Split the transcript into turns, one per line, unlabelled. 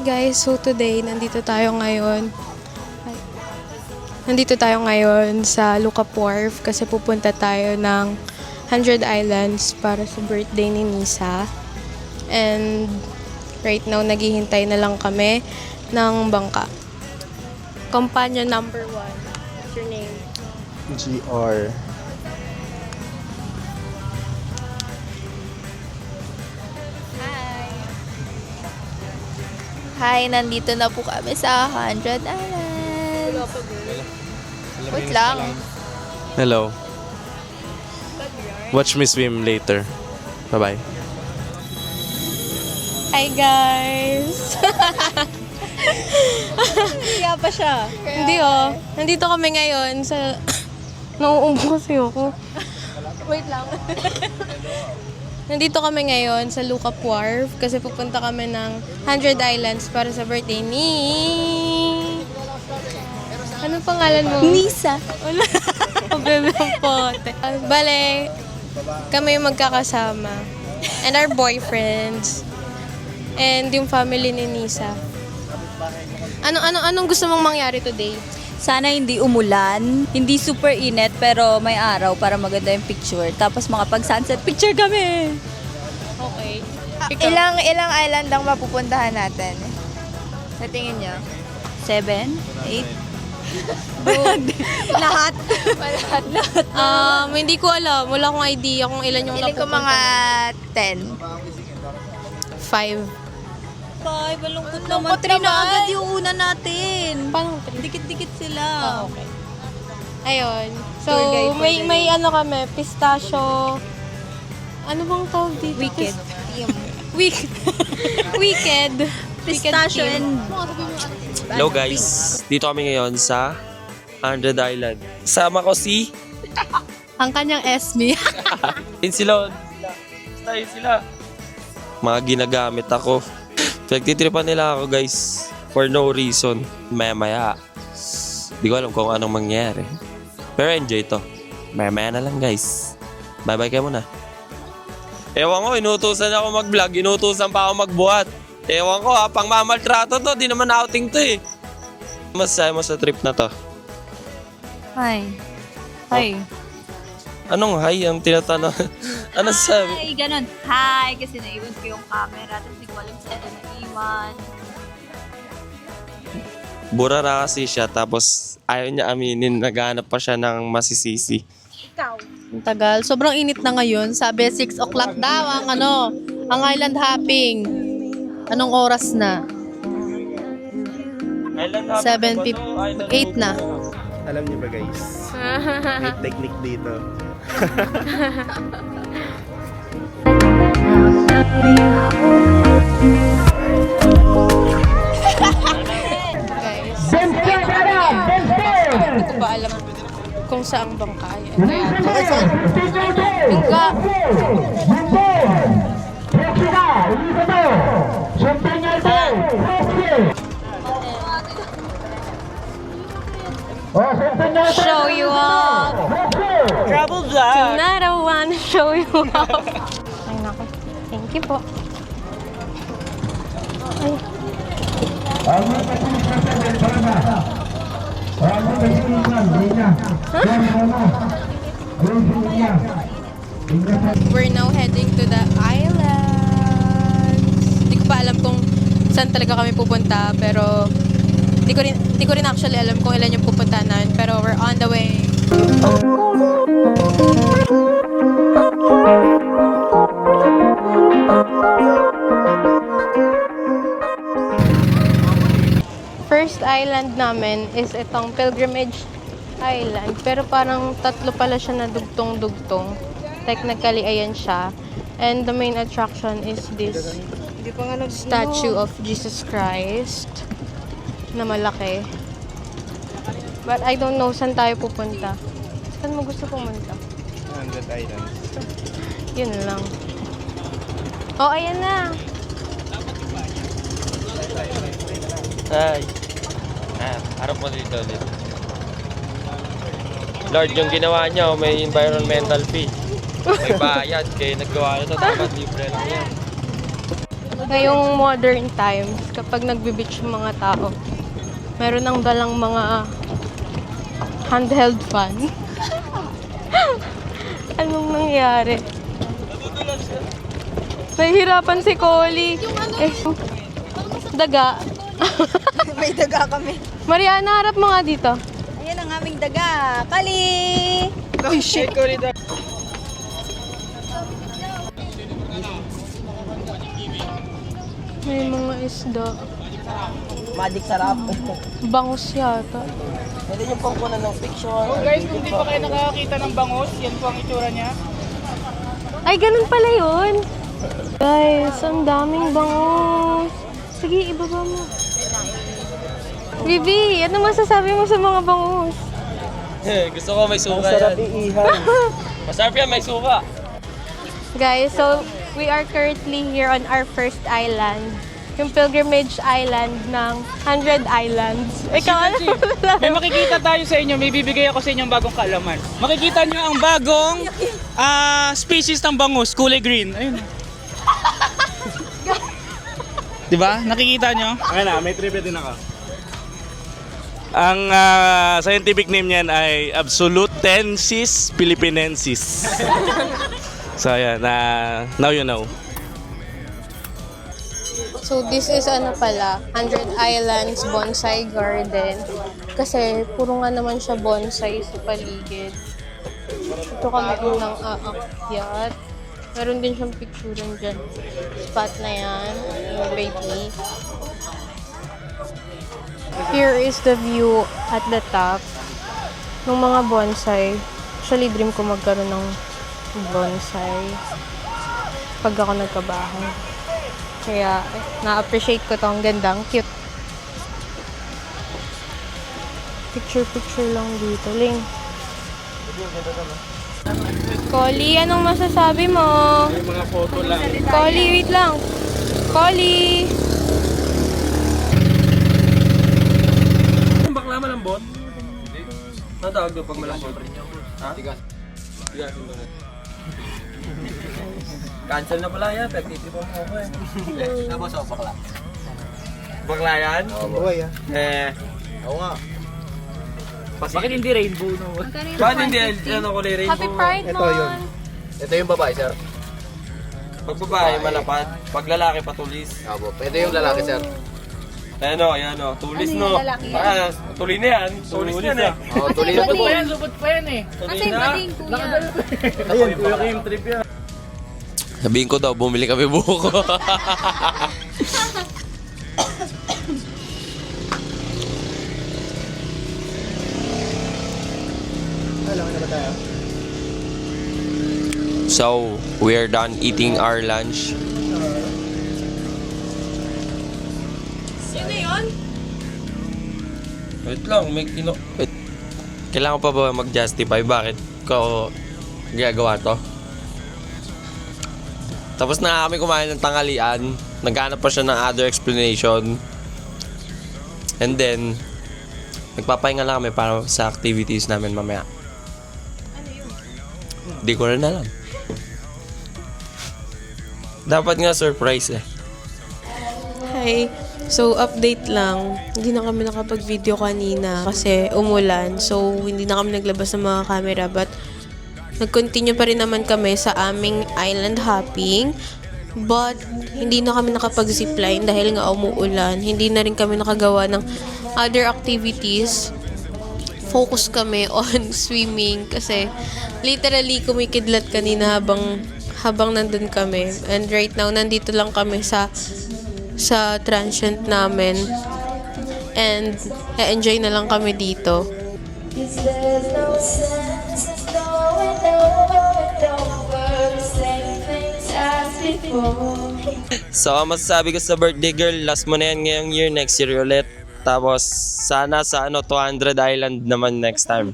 Guys, so today nandito tayo ngayon. Nandito tayo ngayon sa Lucap Wharf kasi pupunta tayo ng 100 Islands para sa birthday ni Nisa. And right now naghihintay na lang kami ng bangka. Companion number 1. What's your name?
GR.
Hi, nandito na po kami sa 100 Islands. Wait lang.
Hello. Watch me swim later. Bye-bye.
Hi guys!
Hiya pa siya.
Hindi oh. Nandito kami ngayon sa... Nauumbo kasi ako. Wait lang. Nandito kami ngayon sa Lucap Wharf kasi pupunta kami ng 100 Islands para sa birthday ni... Anong pangalan mo?
Nisa.
Wala. Bebe ang pote. Bale, kami yung magkakasama. And our boyfriends. And yung family ni Nisa. Anong gusto mong mangyari today?
Sana hindi umulan, hindi super init, pero may araw para maganda yung picture. Tapos makapag-sunset picture kami.
Okay.
Ilang island ang mapupuntahan natin? Sa tingin niyo?
7? 8? Lahat.
Hindi ko alam. Wala akong idea kung ilan yung
Feeling ko
napupunta.
mga 10.
5.
Ay, malungkot
Malungkot
naman. 3 na
naman.
agad yung una natin.
Paano 3?
Dikit-dikit sila.
Okay. Ayun. So,
Tour guide for the
may ano kami, pistachio. Ano bang tawag dito?
Wicked.
Wicked.
Pistachio and...
Hello guys. Dito kami ngayon sa 100 Island. Sama ko si...
Ang kanyang Esme.
Insilon. Stay sila. Mga ginagamit ako. Pinagtitripan nila ako guys. For no reason. Maya-maya. Di ko alam kung anong mangyari. Pero enjoy to. Maya-maya na lang guys. Bye-bye kayo muna. Ewan ko, inutusan ako mag-vlog. Inutusan pa ako magbuhat. Ewan ko ha, pang mamaltrato to. Di naman outing to eh. Masaya mo sa trip na to.
Hi. Hi.
Anong hi ang tinatanong? Ano sabi?
Hi, ganun. Hi, kasi naiwan ko yung camera. Tapos di ko alam saan na naiwan.
Bura na kasi siya tapos ayaw niya aminin. Naghahanap pa siya ng masisisi.
Ang tagal. Sobrang init na ngayon. Sabi 6 o'clock daw ang island hopping. Anong oras na? 7:08 na.
Alam niyo ba guys, may technique dito.
Guys. Hindi ko ba alam kung saang bangka. Ito yata. Bangka. Show you off.
Travel vlog!
Tonight I wanna show you off. Ay nako. Thank you po. Ay. We're now heading to the islands. Hindi ko pa alam kung saan talaga kami pupunta, pero di ko rin actually alam kung ilan yung pupuntahan namin, pero we're on the way. First island namin is itong Pilgrimage Island, pero parang tatlo pala siya na dugtong-dugtong. Technically, ayan siya. And the main attraction is this statue of Jesus Christ na malaki. But I don't know saan tayo pupunta. Saan mo gusto pumunta?
100 Islands.
Yun lang. Oh, ayan na.
Hi. Harap mo dito ulit. Lord, yung ginawa niyo, may environmental fee. May bayad, kaya nagawa nyo ito. Dapat libre lang yan.
Ngayong modern times, kapag nagbe-beach yung mga tao, meron nang dalang mga handheld fan. Anong nangyari? Nahihirapan si Collie. Daga.
May daga kami.
Mariana, harap mo nga dito.
Ayan ang aming daga. Kali!
Uy, shit. May mga isda.
Magic sarap.
Bangus yata.
Pwede yung pangkunan ng picture.
Guys, kung di pa kayo nakakakita ng bangus, yan po ang itsura niya.
Ay, ganun pala yun. Guys, ang daming bangus. Sige, ibaba mo. Bibi, ano masasabi mo sa mga bangus?
Gusto ko may suka yan. Masarap yan, may suka.
Guys, so we are currently here on our first island. Yung pilgrimage island ng 100 Islands. Ikaw, ano?
May makikita tayo sa inyo, may bibigay ako sa inyong bagong kaalaman. Makikita nyo ang bagong species ng bangus, kulay green. Ayun. Diba? Nakikita nyo?
Ayun na, may trivia din ako.
Ang scientific name niyan ay Absolutensis philippinensis. So ayan, now you know.
So this is ano pala, 100 Islands Bonsai Garden. Kasi puro nga naman siya bonsai sa paligid. Ito kami unang aakyat. Meron din siyang picturean dyan. Spot na yan, yung baby. Here is the view at the top ng mga bonsai. Actually, dream ko magkaroon ng bonsai pag ako nagkabahay. Kaya, na-appreciate ko to. Ang gandang, cute. Picture lang dito. Ling. Collie, anong masasabi mo?
May mga photo lang.
Collie, wait lang. Collie!
Yung bakla malambot? Ano tawag doon pag malambot? Ha? Tigas. Tigas. Cancel na pala yan, pagtitipon mo ako eh. Tapos ako bakla. Bakla yan?
Oo, yan. Oo nga.
Bakit hindi rainbow? No?
Bakit hindi ano kulay rainbow?
Happy Pride
Ito yun.
Month!
Ito yung babae, sir.
Pag babae, malapad. Pag lalaki, patulis.
Opo, pwede yung lalaki, sir.
Ayan o, tulis no. Tuloy na yan. Tulis na yan eh.
Oo, tuloy na po.
Lupot pa yan eh.
Tuloy na.
Ayun, kuya ko yung trip yan.
Sabihin ko daw, bumili kami buko. So, we are done eating our lunch.
Sino yun?
Wait lang, wait. Kailangan pa ba mag-justify bakit ko ginagawa to? Tapos na kami kumain ng tanghalian, naghanap pa siya ng other explanation. And then, nagpapahinga lang kami para sa activities namin mamaya. Hindi ko rin alam. Dapat nga surprise eh.
Hi. So, update lang. Hindi na kami nakapag-video kanina kasi umulan. So, hindi na kami naglabas ng mga camera. But, nag-continue pa rin naman kami sa aming island hopping. But, hindi na kami nakapag-zipline dahil nga umuulan. Hindi na rin kami nakagawa ng other activities. Focus kami on swimming kasi literally kumikidlat kanina habang nandun kami. And right now, nandito lang kami sa transient namin. And enjoy na lang kami dito.
So, ang masasabi ko sa birthday girl, last mo na yan ngayong year, next year ulit. Tapos, sana sa 200 Island naman next time.